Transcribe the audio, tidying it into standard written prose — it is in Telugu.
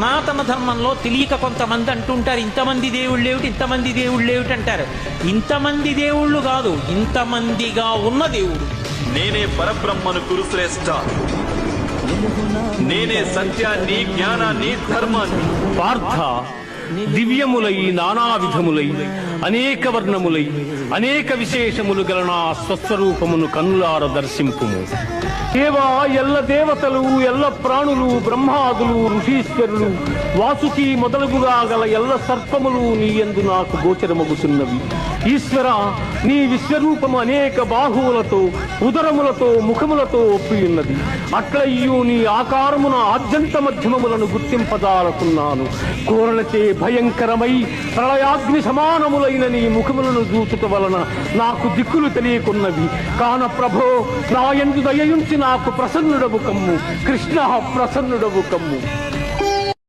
సనాతన ధర్మంలో తెలియక కొంతమంది అంటుంటారు, ఇంతమంది దేవుళ్ళు ఏమిటి, ఇంతమంది దేవుళ్ళు ఏమిటి అంటారు. ఇంతమంది దేవుళ్ళు కాదు, ఇంతమందిగా ఉన్న దేవుడు. నేనే పరబ్రహ్మను కురుశ్రేష్ఠ, నేనే సత్యాన్ని, జ్ఞానాన్ని, ధర్మాన్ని. పార్థ, దివ్యములై నానా విధములై అనేక వర్ణములై అనేక విశేషములు గల నా స్వస్వరూపమును కన్నులార దర్శింపుము. దేవా, ఎల్ల దేవతలు, ఎల్ల ప్రాణులు, బ్రహ్మాదులు, ఋషీశ్వరులు, వాసుకి మొదలుగుగా గల ఎల్ల సర్పములు నీ యందు నాకు గోచరమగుతున్నవి. ఈశ్వర, నీ విశ్వరూపము అనేక బాహువులతో, ఉదరములతో, ముఖములతో ఒప్పియున్నది. అట్లయ్యూ నీ ఆకారమున ఆద్యంత మధ్యమములను గుర్తింపదాలకున్నాను. కోరలచే భయంకరమై ప్రళయాగ్ని సమానములైన నీ ముఖములను చూచుట వలన నాకు దిక్కులు తెలియకున్నవి. కాన ప్రభో, నా యందు దయయుంచి నాకు ప్రసన్నుడవు కమ్ము. కృష్ణ, ప్రసన్నుడవు కమ్ము.